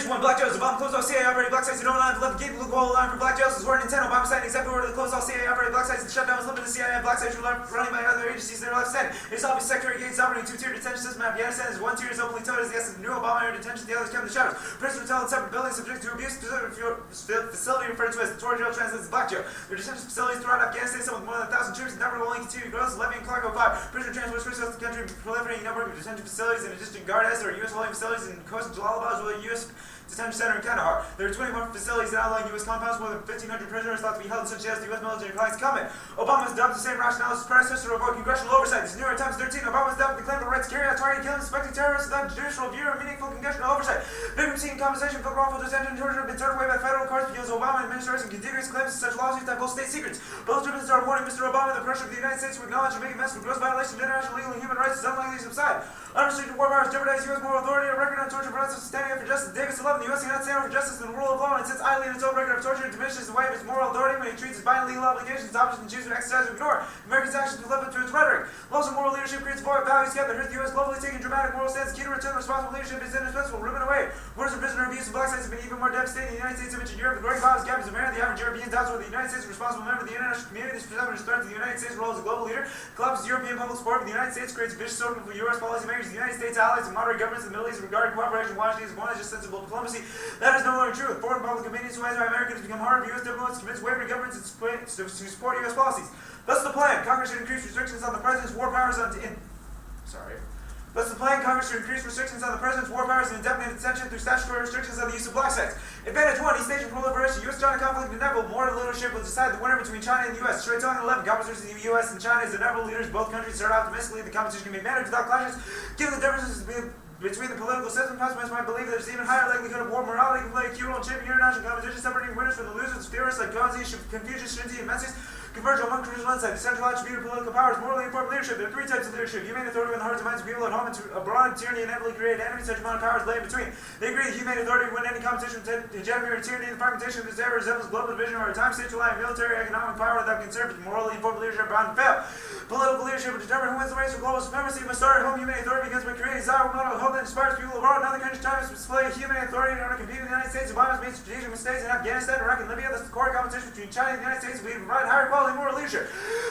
1, Black Joe's Obama closed all CIA operating black sites. You don't line left gate loophole line for Black Joe's was word intent. Obama signed executive order to close all CIA operating black sites. The shutdown was limited to CIA black sites running by other agencies. Their left side. His office Secretary Gates operating two-tier detention system. Afghanistan is one tier is openly told as the essence of new Obama era detention. The others kept in the shadows. Prisoners held in separate buildings subject to abuse. Facility referred to as the Torture Jail translates as Black Jail. Their detention facilities throughout Afghanistan, some with more than 1,000 troops, the number will only continue to grow. Levy and Clark 05. Prisoner transfers first out the country, proliferating number of detention facilities in addition to guard or U.S. holding facilities in the coast of Jalalabad, as well as U.S. detention center in Kandahar. There are 21 facilities that outline U.S. compounds. More than 1,500 prisoners thought to be held in such jails. The U.S. military clients comment. Obama has adopted the same rationale as his predecessor to avoid congressional oversight. This is New York Times 13. Obama has adopted the claim of right to carry out targeted killings, suspecting terrorists without judicial review or meaningful congressional oversight. Victims seeking compensation for wrongful detention and torture have been turned away by federal courts because Obama administration continuous claims to such lawsuits that both state secrets. Both journalists are warning Mr. Obama the pressure of the United States to acknowledge and make amends for gross violations of international legal and human rights is unlikely to subside. Unrestricted war powers jeopardize U.S. moral authority. A record on torture prevents us from standing up for justice. Davis 11. The U.S. cannot stand up for justice in the rule of law, and sits idly in its own record of torture and diminishes the weight of its moral authority when it treats its binding legal obligations, options, and chooses to exercise or ignore. Americans' actions will live up to its rhetoric. Loss of moral leadership creates values gap that hurt the U.S. globally. Taking dramatic moral stance, key to return responsible leadership is indispensable. Ribbon away. Wars of prisoner abuse and black sites have been even more devastating. The United States image in Europe, the growing violence gap is apparent. The average European doubts whether the United States is a responsible member of the international community. This perception is threat to the United States' role as a global leader. Collapses European public support for the United States, creates vicious circle for U.S. policymakers. The United States allies and moderate governments in the Middle East regarding cooperation with Washington is more than just sensible diplomacy. That is no longer true. With foreign public opinions who by Americans become harder for U.S. diplomats to convince wavering governments to support U.S. policies. Thus the plan. Congress should increase restrictions on the president's war powers Thus the plan. Congress should increase restrictions on the president's war powers and indefinite detention through statutory restrictions on the use of black sites. Advantage 1. East Asian proliferation. U.S.-China conflict inevitable. More leadership will decide the winner between China and the U.S. Straight on 11. Competition between the U.S. and China is inevitable. Leaders both countries start optimistically. The competition can be managed without clashes. Given the differences between the political system, customers might believe there's even higher likelihood of war. Morality can play a key role in shaping international competition, separating winners from the losers. Theorists like Gauzy, Confucius, Shinzi, and Mencius converge on one crucial insight. The central attribute of political power is morally informed leadership. There are three types of leadership. Humane authority in the hearts and minds of people at home, and abroad, tyranny inevitably created enemies. Such amount of power is laid between. They agree that humane authority will win any competition with hegemony or tyranny. The fragmentation of this era resembles global division where time states rely on military economic power without concern, but morally informed leadership bound to fail. Political leadership will determine who wins the race for global supremacy. Must start at home. Humane authority begins by creating a desirable model of hope that inspires people abroad. Another country's time to display humane authority in order to compete with the United States. Obama's made strategic mistakes in Afghanistan, Iraq, and Libya. Thus, the core competition between China and the United States will be to provide higher quality moral leadership.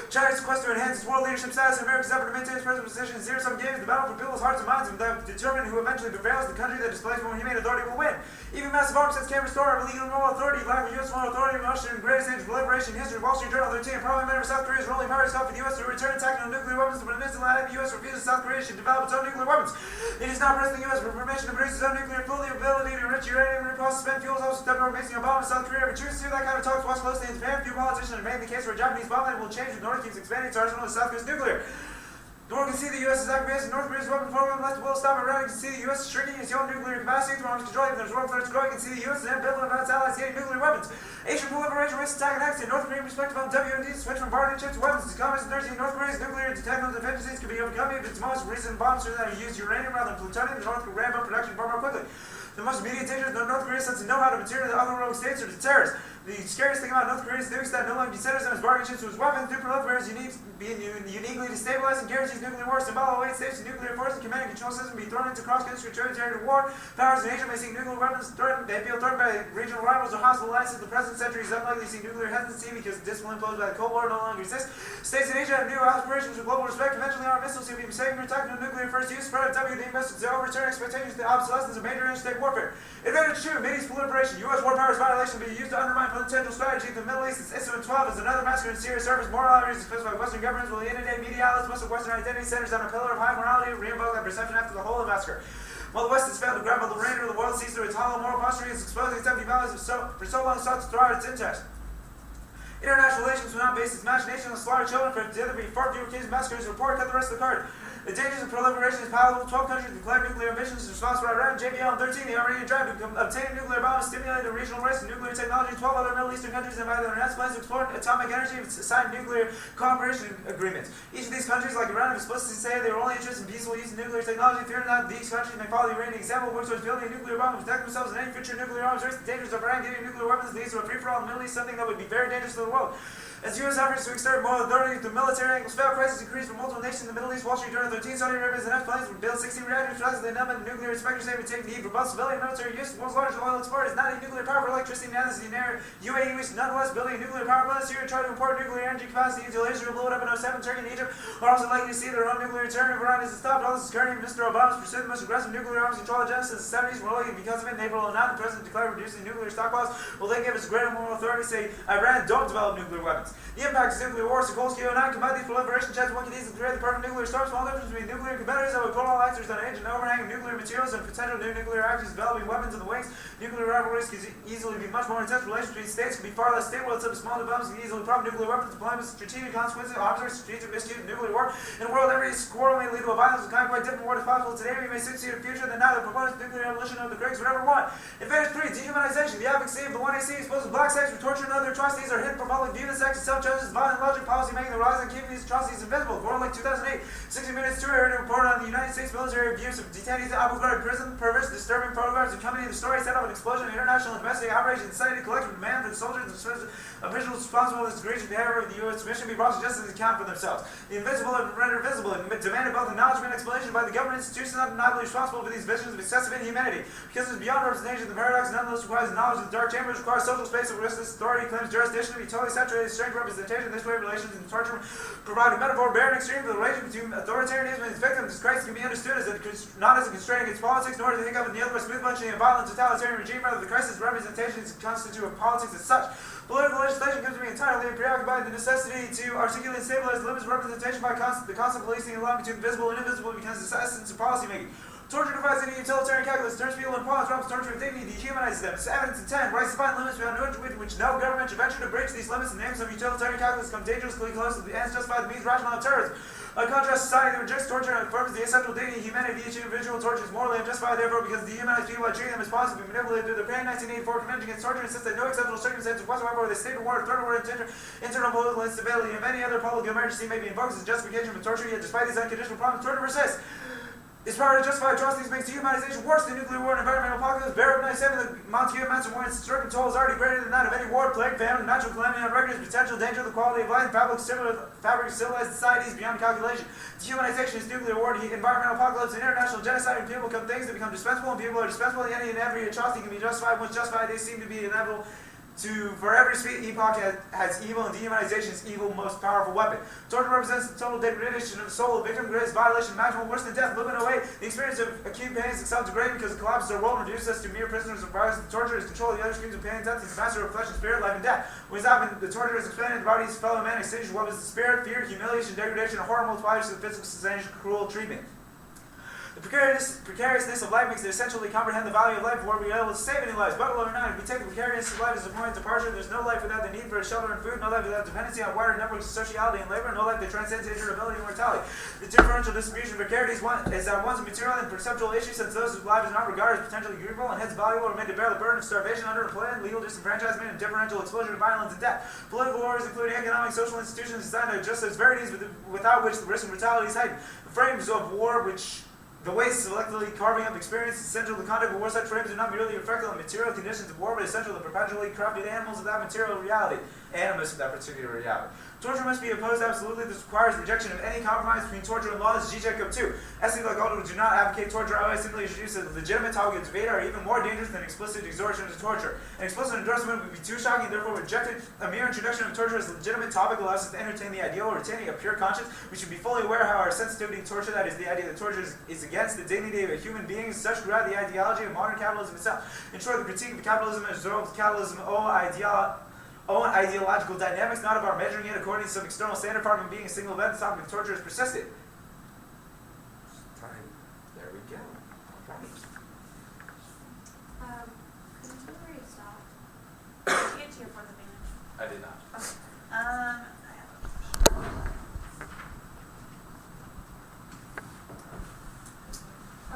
China's quest to enhance its world leadership status and America's effort to maintain its present position in zero-sum games. The battle for people's hearts and minds and determine who eventually prevails. The country that displays more humane authority will win. Even massive arms sets can't restore our legal and moral authority. Lack of U.S. moral authority will usher in the greatest age of liberation in history. Wall Street Journal 13. Parliament member South Korea's ruling powers call for the U.S. to return tactical nuclear weapons, but an instant line, the U.S. refuses South Korea should develop its own nuclear weapons. It is now pressing the U.S. for permission to produce its own nuclear fuel. The ability to enrich uranium and repulse spent fuels also stepped over facing Obama. South Korea ever chooses to do that kind of talk. Watch closely in Japan. Few politicians have made the case for a Japanese bombing will change if North keeps expanding its arsenal of South Korea's nuclear. The world can see the U.S. is acquiescing in North Korea's weapon program. Let the world stop Iran. Can see the U.S. is shrinking its own nuclear capacity through arms control. Even there's world threats growing. Can see the U.S. is ambivalent about its allies getting nuclear weapons. Asian proliferation risks attack and accident. North Korean perspective on WMD to switch from bartering chips to weapons. The comments in Thursday, North Korea's nuclear and technical deficiencies can be overcome if its most recent bombs that use uranium rather than plutonium. The North Korea ramp up production far more quickly. The most immediate danger of North Korea sends to know how to material the other rogue states or to terrorists. The scariest thing about North Korea's nukes that no longer considers them as bargaining chips to its weapons. Through proliferation, being uniquely destabilized and guarantees nuclear war. Symbol of 8 states, the nuclear force and command and control system be thrown into cross-country territory war. Powers in Asia may see nuclear weapons threatened. They feel threatened by regional rivals or hostile alliances. The present century is unlikely to see nuclear hesitancy because the discipline imposed by the Cold War no longer exists. States in Asia have new aspirations for global respect. Conventionally, our missiles will be mistaken for tactical nuclear first use. Spread of WD missiles to overturn expectations of the obsolescence of major interstate warfare. Advantage 2. Mideast proliferation. U.S. war powers violation will be used to undermine potential strategy. The Middle East is Instrument 12 is another massacre in Syria. Surface moral outrage expressed by Western governments will inundate media outlets. Most of Western identity centers on a pillar of high morality, re-invoke that perception after the whole of massacre. While the West has failed to grapple the remainder of the world, sees through its hollow moral posturing, is exposing its empty values for so long sought to throw out its interest. International relations will not base its machination on slaughter children for it to be far fewer cases of massacres. Report cut the rest of the card. The dangers of proliferation is palatable. 12 countries declared nuclear ambitions in response to Iran. JBL and 13, the Iranian drive to obtain nuclear bombs stimulated a regional race in nuclear technology. 12 other Middle Eastern countries have either announced plans to explore atomic energy and signed nuclear cooperation agreements. Each of these countries, like Iran, have explicitly said they are only interested in peaceful use of nuclear technology. Fearing that these countries may follow the Iranian example, work towards building a nuclear bomb to protect themselves in any future nuclear arms race. The dangers of Iran getting nuclear weapons leads to a free-for-all in the Middle East, something that would be very dangerous to the world. As U.S. efforts to exert moral authority through military angles fail, crises increase for multiple nations in the Middle East. Wall Street Journal 13 Saudi Arabia's enough planes would build 16 reactors, plus the number of nuclear inspectors they would take the need for both civilian and military use. The world's largest oil exporter is not a nuclear power for electricity. Now this is the UAE, which is nonetheless building a nuclear power plant. Syria tried to import nuclear energy capacity into Israel, blew it up in 07. Turkey and Egypt are also likely to see their own nuclear return if Iran isn't stopped. All this is currently Mr. Obama's pursued the most aggressive nuclear arms control agenda since the 70s. We're looking because of it. In April 09, the president declared reducing nuclear stockpiles. Will they give us greater moral authority to say Iran don't develop nuclear weapons? The impact of nuclear war, Sokolsky 09, combined these proliferation checks, one can easily create the perfect nuclear storm. Small difference between nuclear competitors that would put all actors on edge and overhang of nuclear materials and potential new nuclear actors developing weapons in the wings. Nuclear rivalries could easily be much more intense. Relations between states could be far less stable. It's small developments can easily prompt nuclear weapons deployments, strategic consequences, officers, strategic misuse of nuclear war. In a world every quarrel may lead to a violence of kind quite different from what is possible today. We may succeed in the future than now the proposed nuclear abolition of the Greeks would ever want. Advantage 3, dehumanization. The advocacy of the 1AC exposes black sex for torture and other atrocities are hidden from public view. The sex itself judges violent logic, policy making the rise and keeping these atrocities invisible. Gordon Lake 2008, 60 Minutes to heard a report on the United States military abuse of detainees at Abu Ghraib prison, perverse, disturbing photographs accompanying the story set up an explosion of international and domestic outrage and incited collective demand for the soldiers and officials responsible for this egregious behavior of the U.S. mission be brought to justice and account for themselves. The invisible and rendered visible and demanded both acknowledgement and explanation by the government institutions undeniably responsible for these visions of excessive inhumanity. Because it's beyond representation, the paradox nonetheless requires knowledge of the dark chambers, requires social space of risk. This authority claims jurisdiction to be totally saturated, strange representation. This way, relations and torture provide a metaphor bare and extreme for the relation between authoritarianism and its victims. This crisis can be understood as not as a constraint against politics, nor as a hiccup in the otherwise smooth functioning and violent totalitarian regime. Rather, the crisis representations constitute of politics as such. Political legislation comes to be entirely preoccupied with the necessity to articulate and stabilize the limits of representation by the constant policing and line between visible and invisible becomes the essence of policy making. Torture defies any utilitarian calculus, turns people in pawns, robs torture with dignity, dehumanizes them. It's evidence in 10, rights define limits beyond which no government should venture to breach. These limits in the names of utilitarian calculus come dangerously close to the ends justify the means rational of terrorism. By contrast, society that rejects torture and affirms the essential dignity and humanity of each individual. Torture is morally unjustified, therefore, because it dehumanizes people by treating them as possible to be manipulated through their pain. 1984 Convention Against Torture insists that no exceptional circumstances whatsoever where the state of war, threat of war, internal political instability, and any other public emergency may be invoked as justification for torture. Yet, despite these unconditional problems, torture persists. Its power to justify atrocities makes dehumanization worse than nuclear war and environmental apocalypse. Bear up 97, the Montague amounts of war and strict toll is already greater than that of any war, plague, famine, natural calamity on record. Potential danger of the quality of life, fabric of civilized societies beyond calculation. Dehumanization is nuclear war, environmental apocalypse, and international genocide. When people become things that become dispensable, and people are dispensable, any and every atrocity can be justified. Once justified, they seem to be inevitable. For every epoch has evil, and dehumanization is evil's most powerful weapon. Torture represents the total degradation of the soul. The victim greatest violation, maximal worse than death, living away. The experience of acute pain is itself degrading because it collapses our world and reduces us to mere prisoners of violence. The torture is control of the other streams of pain and death. He's the master of flesh and spirit, life and death. When it's happened, the torture is expanded in the body's fellow man, extinguishes what was the spirit, fear, humiliation, degradation, and horror multiplies to the physical sensation, cruel treatment. The precariousness of life makes it essentially comprehend the value of life before we are able to save any lives. But or not, if we take the precariousness of life as a point of departure, there's no life without the need for shelter and food, no life without dependency on wider networks of sociality and labor, no life that transcends integrability and mortality. The differential distribution of precarity is at once a material and perceptual issue, since those whose lives are not regarded as potentially grievable and hence valuable are made to bear the burden of starvation, underemployment, legal disenfranchisement, and differential exposure to violence and death. Political wars, including economic, social institutions, designed to adjust those verities without which the risk of brutality is heightened. The frames of war, which the ways selectively carving up experience is essential to the conduct of war. Such frames are not merely reflected on the material conditions of war, but essential to the perpetually corrupted animals of that material reality, animus of that particular reality. Torture must be opposed absolutely. This requires rejection of any compromise between torture and laws. G. Jacob 2. Essays like Aldo do not advocate torture. I simply introduce a legitimate topic of debate are even more dangerous than explicit exhortation to torture. An explicit endorsement would be too shocking, therefore rejected. A mere introduction of torture as a legitimate topic allows us to entertain the ideal of retaining a pure conscience. We should be fully aware how our sensitivity to torture, that is the idea that torture is against the dignity of a human being, is such throughout the ideology of modern capitalism itself. In short, the critique of capitalism absorbs capitalism's own ideological dynamics, not of our measuring it according to some external standard. Far from being a single event, the topic of torture is persistent. Time. There we go. All right. Could you where you stop? Did you get to your fourth advantage? I did not.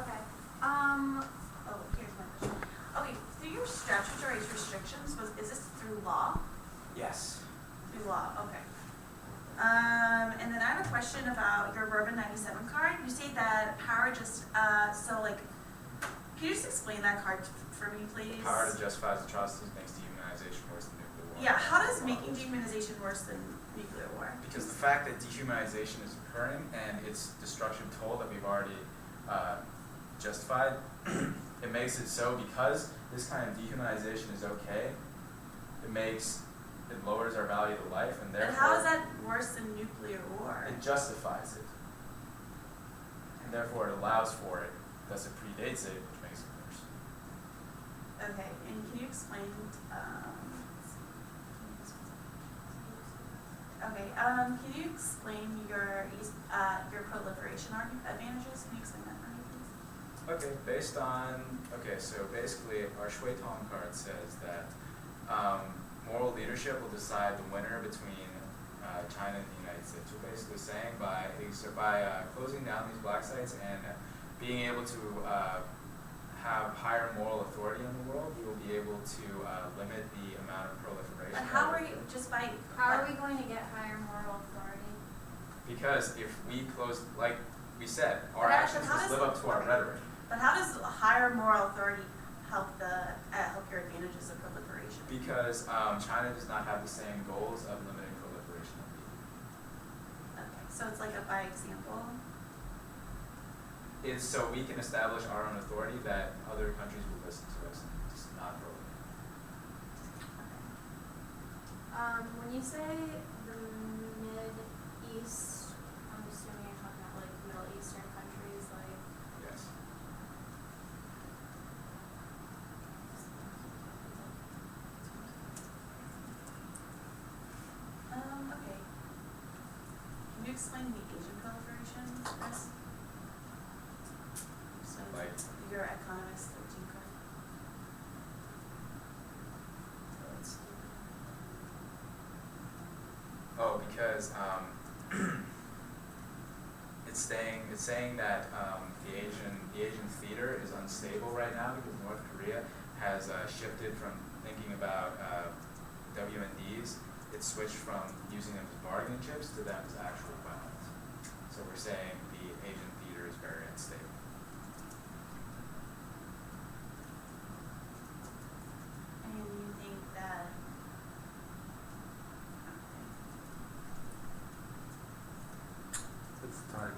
Okay. I have a question. Okay. Here's my question. Okay, through your statutory restrictions, is this through law? Yes. Through law, okay. And then I have a question about your Bourbon 97 card. You say that power just, can you just explain that card for me, please? Power to justify atrocities makes dehumanization worse than nuclear war. Yeah, how does making dehumanization worse than nuclear war? Because the fact that dehumanization is occurring and its destruction toll that we've already justified, it makes it so because this kind of dehumanization is okay, it lowers our value to life, and therefore... But how is that worse than nuclear war? It justifies it. And therefore it allows for it, thus it predates it, which makes it worse. Okay, and can you explain, can you explain your proliferation advantages? Can you explain that for me, please? Okay, so basically our Shui Tong card says that moral leadership will decide the winner between China and the United States. We're basically saying by closing down these black sites and being able to have higher moral authority in the world, we will be able to limit the amount of proliferation. But how are you, How are we going to get higher moral authority? Because if we close, like we said, our But actions how must does- live up to our rhetoric. But how does a higher moral authority help your advantages of proliferation? Because China does not have the same goals of limiting proliferation of people. Okay, so it's like a by example. It's so we can establish our own authority that other countries will listen to us and just not proliferate. When you say the Mid-East, I'm assuming you're talking about like Middle Eastern countries, like Yes. Okay. Can you explain the Asian proliferation, Chris? So Like- your economics 13 card. Let's see. Oh, because it's saying that the Asian theater is unstable right now because North Korea has shifted from thinking about WMDs. It switched from using them as bargaining chips to them as actual weapons. So we're saying the Asian theater is very unstable. And you think that It's time.